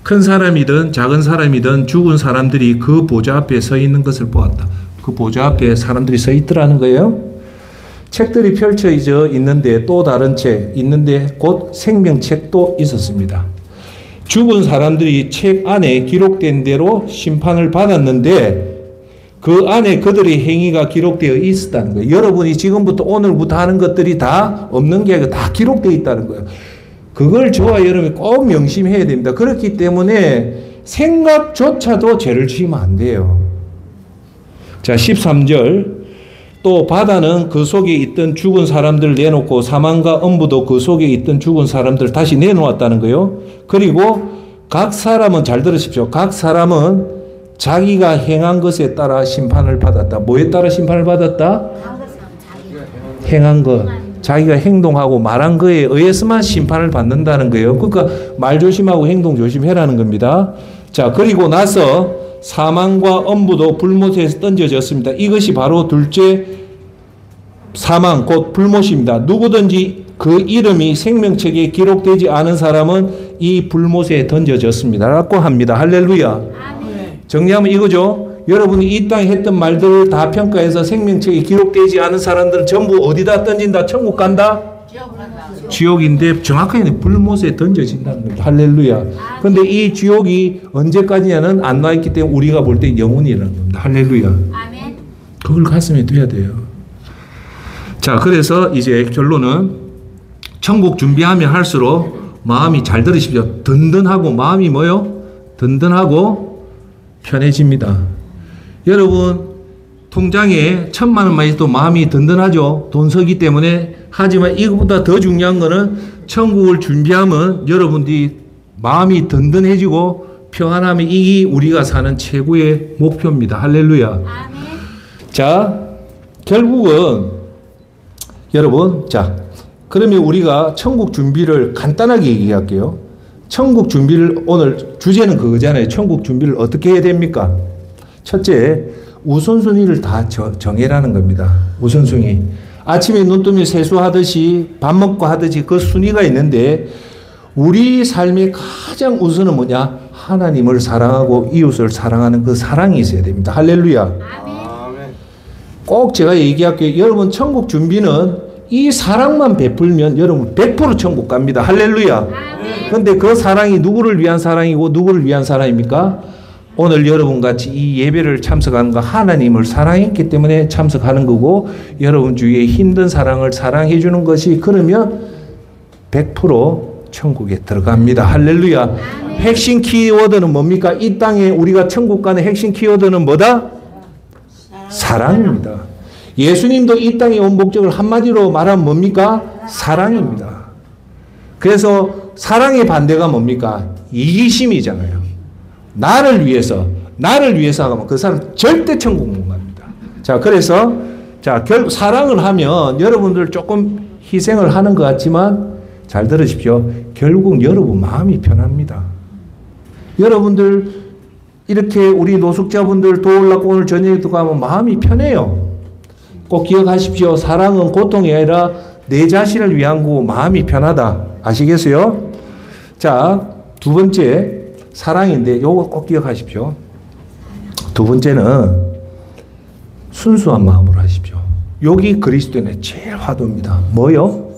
큰 사람이든 작은 사람이든 죽은 사람들이 그 보좌 앞에 서 있는 것을 보았다. 그 보좌 앞에 사람들이 서 있더라는 거예요. 책들이 펼쳐져 있는데 또 다른 책 있는데 곧 생명책도 있었습니다. 죽은 사람들이 책 안에 기록된 대로 심판을 받았는데 그 안에 그들의 행위가 기록되어 있었다는 거예요. 여러분이 지금부터 오늘부터 하는 것들이 다 없는 게 아니라 다 기록되어 있다는 거예요. 그걸 저와 여러분이 꼭 명심해야 됩니다. 그렇기 때문에 생각조차도 죄를 지으면 안 돼요. 자, 13절. 또 바다는 그 속에 있던 죽은 사람들을 내놓고 사망과 엄부도 그 속에 있던 죽은 사람들을 다시 내놓았다는 거예요. 그리고 각 사람은 잘 들으십시오. 각 사람은 자기가 행한 것에 따라 심판을 받았다. 뭐에 따라 심판을 받았다? 행한 것. 자기가 행동하고 말한 거에 의해서만 심판을 받는다는 거예요. 그러니까 말 조심하고 행동 조심해라는 겁니다. 자, 그리고 나서 사망과 엄부도 불못에서 던져졌습니다. 이것이 바로 둘째 사망 곧 불못입니다. 누구든지 그 이름이 생명책에 기록되지 않은 사람은 이 불못에 던져졌습니다. 라고 합니다. 할렐루야. 아멘. 정리하면 이거죠. 여러분이 이 땅에 했던 말들을 다 평가해서 생명책에 기록되지 않은 사람들은 전부 어디다 던진다? 천국 간다? 지옥인데 정확하게는 불못에 던져진다는 겁니다. 할렐루야. 그런데 이 지옥이 언제까지냐는 안 나있기 때문에 우리가 볼 때 영원이라는 겁니다. 할렐루야. 아멘. 그걸 가슴에 둬야 돼요. 자, 그래서 이제 결론은 천국 준비하면 할수록 마음이 잘 들으십시오. 든든하고 마음이 뭐요? 든든하고 편해집니다. 여러분 통장에 1,000만 원만 있어도 마음이 든든하죠. 돈 서기 때문에. 하지만 이것보다 더 중요한 거는 천국을 준비하면 여러분들이 마음이 든든해지고 평안함이 이게 우리가 사는 최고의 목표입니다. 할렐루야. 아멘. 자, 결국은 여러분, 자, 그러면 우리가 천국 준비를 간단하게 얘기할게요. 천국 준비를 오늘 주제는 그거잖아요. 천국 준비를 어떻게 해야 됩니까? 첫째, 우선순위를 다 정해라는 겁니다. 우선순위. 아침에 눈 뜨면 세수하듯이 밥 먹고 하듯이 그 순위가 있는데 우리 삶의 가장 우선은 뭐냐? 하나님을 사랑하고 이웃을 사랑하는 그 사랑이 있어야 됩니다. 할렐루야. 아멘. 꼭 제가 얘기할게요. 여러분 천국 준비는 이 사랑만 베풀면 여러분 100% 천국 갑니다. 할렐루야. 그런데 그 사랑이 누구를 위한 사랑이고 누구를 위한 사랑입니까? 오늘 여러분 같이 이 예배를 참석하는 거 하나님을 사랑했기 때문에 참석하는 거고 여러분 주위에 힘든 사랑을 사랑해 주는 것이 그러면 100% 천국에 들어갑니다. 할렐루야. 핵심 키워드는 뭡니까? 이 땅에 우리가 천국 가는 핵심 키워드는 뭐다? 사랑입니다. 예수님도 이 땅에 온 목적을 한마디로 말하면 뭡니까? 사랑입니다. 그래서 사랑의 반대가 뭡니까? 이기심이잖아요. 나를 위해서 하면 그 사람 절대 천국 못 갑니다. 자, 그래서 자, 사랑을 하면 여러분들 조금 희생을 하는 것 같지만 잘 들으십시오. 결국 여러분 마음이 편합니다. 여러분들 이렇게 우리 노숙자분들 도우려고 오늘 저녁에도 가면 마음이 편해요. 꼭 기억하십시오. 사랑은 고통이 아니라 내 자신을 위한 거고 마음이 편하다. 아시겠어요? 자, 두 번째 사랑인데 요거 꼭 기억하십시오. 두 번째는 순수한 마음으로 하십시오. 여기 그리스도인의 제일 화두입니다. 뭐요?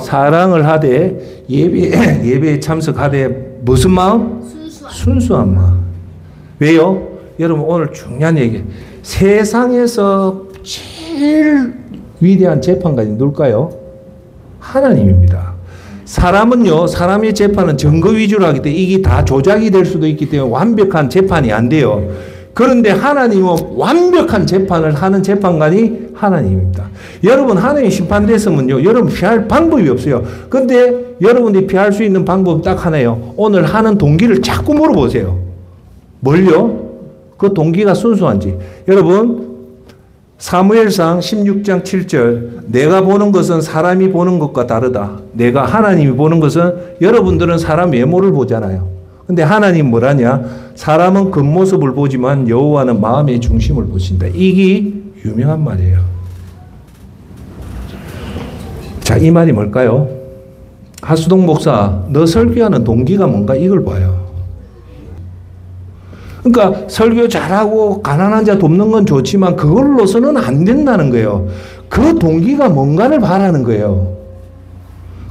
사랑을 하되 예배에 참석하되 무슨 마음? 순수한 마음. 왜요? 여러분 오늘 중요한 얘기. 세상에서 제일 위대한 재판관이 누굴까요? 하나님입니다. 사람은요, 사람의 재판은 증거 위주로 하기 때문에 이게 다 조작이 될 수도 있기 때문에 완벽한 재판이 안 돼요. 그런데 하나님은 완벽한 재판을 하는 재판관이 하나님입니다. 여러분 하나님 심판됐으면요, 여러분 피할 방법이 없어요. 근데 여러분이 피할 수 있는 방법은 딱 하나예요. 오늘 하는 동기를 자꾸 물어보세요. 뭘요? 그 동기가 순수한지. 여러분 사무엘상 16장 7절, 내가 보는 것은 사람이 보는 것과 다르다. 내가 하나님이 보는 것은, 여러분들은 사람 외모를 보잖아요. 근데 하나님 뭐라냐? 사람은 겉모습을 보지만 여호와는 마음의 중심을 보신다. 이게 유명한 말이에요. 자, 이 말이 뭘까요? 하수동 목사, 너 설교하는 동기가 뭔가 이걸 봐요. 그러니까 설교 잘하고 가난한 자 돕는 건 좋지만 그걸로서는 안 된다는 거예요. 그 동기가 뭔가를 바라는 거예요.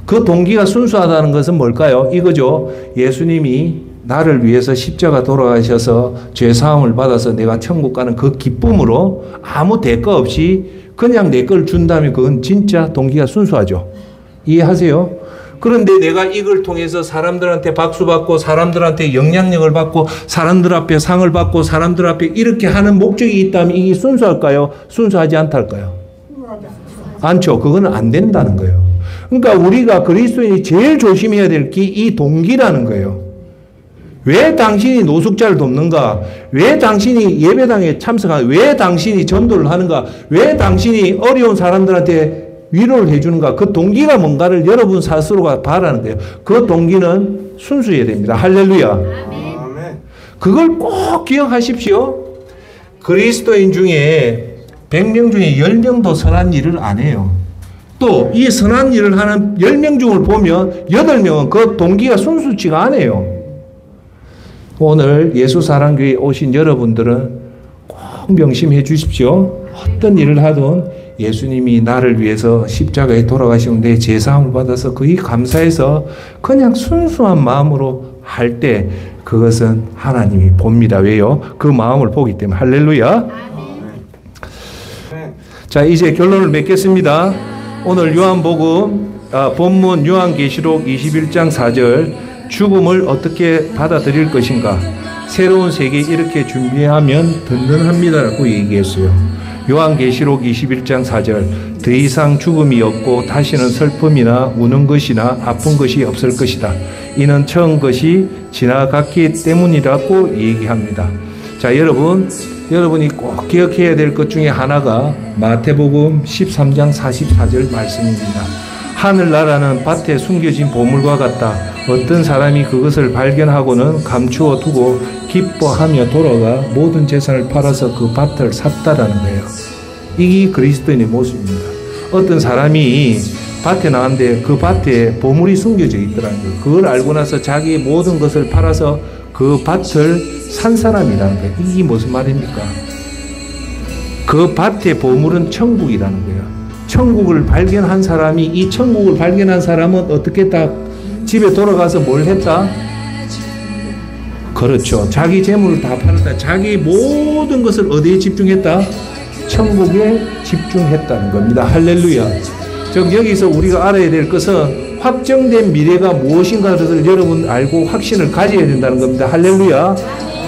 그 동기가 순수하다는 것은 뭘까요? 이거죠. 예수님이 나를 위해서 십자가 돌아가셔서 죄사함을 받아서 내가 천국 가는 그 기쁨으로 아무 대가 없이 그냥 내 걸 준다면 그건 진짜 동기가 순수하죠. 이해하세요? 그런데 내가 이걸 통해서 사람들한테 박수 받고 사람들한테 영향력을 받고 사람들 앞에 상을 받고 사람들 앞에 이렇게 하는 목적이 있다면 이게 순수할까요? 순수하지 않달까요? 않죠. 그거는 안 된다는 거예요. 그러니까 우리가 그리스도인이 제일 조심해야 될 게 이 동기라는 거예요. 왜 당신이 노숙자를 돕는가? 왜 당신이 예배당에 참석하는가? 왜 당신이 전도를 하는가? 왜 당신이 어려운 사람들한테 위로를 해주는가? 그 동기가 뭔가를 여러분 스스로가 바라는 거예요. 그 동기는 순수해야 됩니다. 할렐루야. 아멘. 그걸 꼭 기억하십시오. 그리스도인 중에 100명 중에 10명도 선한 일을 안 해요. 또 이 선한 일을 하는 10명 중을 보면 8명은 그 동기가 순수치가 않아요. 오늘 예수사랑교회에 오신 여러분들은 꼭 명심해 주십시오. 어떤 일을 하든 예수님이 나를 위해서 십자가에 돌아가시고 내 제사함을 받아서 그에 감사해서 그냥 순수한 마음으로 할 때 그것은 하나님이 봅니다. 왜요? 그 마음을 보기 때문에. 할렐루야. 자, 이제 결론을 맺겠습니다. 오늘 요한복음 본문 요한계시록 21장 4절, 죽음을 어떻게 받아들일 것인가? 새로운 세계 이렇게 준비하면 든든합니다라고 얘기했어요. 요한계시록 21장 4절, 더 이상 죽음이 없고 다시는 슬픔이나 우는 것이나 아픈 것이 없을 것이다. 이는 처음 것이 지나갔기 때문이라고 얘기합니다. 자, 여러분이 꼭 기억해야 될 것 중에 하나가 마태복음 13장 44절 말씀입니다. 하늘나라는 밭에 숨겨진 보물과 같다. 어떤 사람이 그것을 발견하고는 감추어 두고 기뻐하며 돌아가 모든 재산을 팔아서 그 밭을 샀다라는 거예요. 이게 그리스도인의 모습입니다. 어떤 사람이 밭에 나왔는데 그 밭에 보물이 숨겨져 있더라는 거예요. 그걸 알고 나서 자기의 모든 것을 팔아서 그 밭을 산 사람이라는 거예요. 이게 무슨 말입니까? 그 밭의 보물은 천국이라는 거예요. 천국을 발견한 사람이, 이 천국을 발견한 사람은 어떻게 했다? 집에 돌아가서 뭘 했다? 그렇죠. 자기 재물을 다 팔았다. 자기 모든 것을 어디에 집중했다? 천국에 집중했다는 겁니다. 할렐루야. 즉 여기서 우리가 알아야 될 것은 확정된 미래가 무엇인가를 여러분 알고 확신을 가져야 된다는 겁니다. 할렐루야.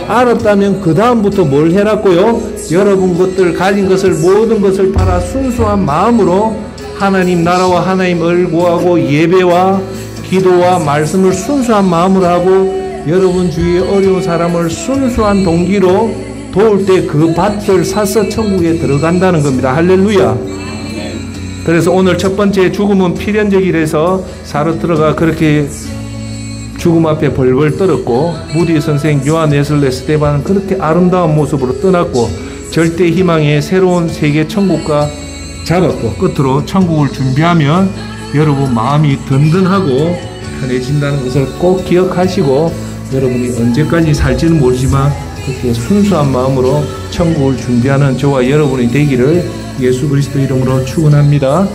알았다면 그 다음부터 뭘 해놨고요? 여러분 것들 가진 것을 모든 것을 팔아 순수한 마음으로 하나님 나라와 하나님을 구하고 예배와 기도와 말씀을 순수한 마음으로 하고 여러분 주위에 어려운 사람을 순수한 동기로 도울 때 그 밭을 사서 천국에 들어간다는 겁니다. 할렐루야. 그래서 오늘 첫 번째 죽음은 필연적이라서 사르트르가 그렇게 죽음 앞에 벌벌 떨었고 무디 선생, 요한 웨슬레, 스테반은 그렇게 아름다운 모습으로 떠났고 절대 희망의 새로운 세계 천국과 잡았고 끝으로 천국을 준비하면 여러분 마음이 든든하고 편해진다는 것을 꼭 기억하시고 여러분이 언제까지 살지는 모르지만 그렇게 순수한 마음으로 천국을 준비하는 저와 여러분이 되기를 예수 그리스도 이름으로 축원합니다.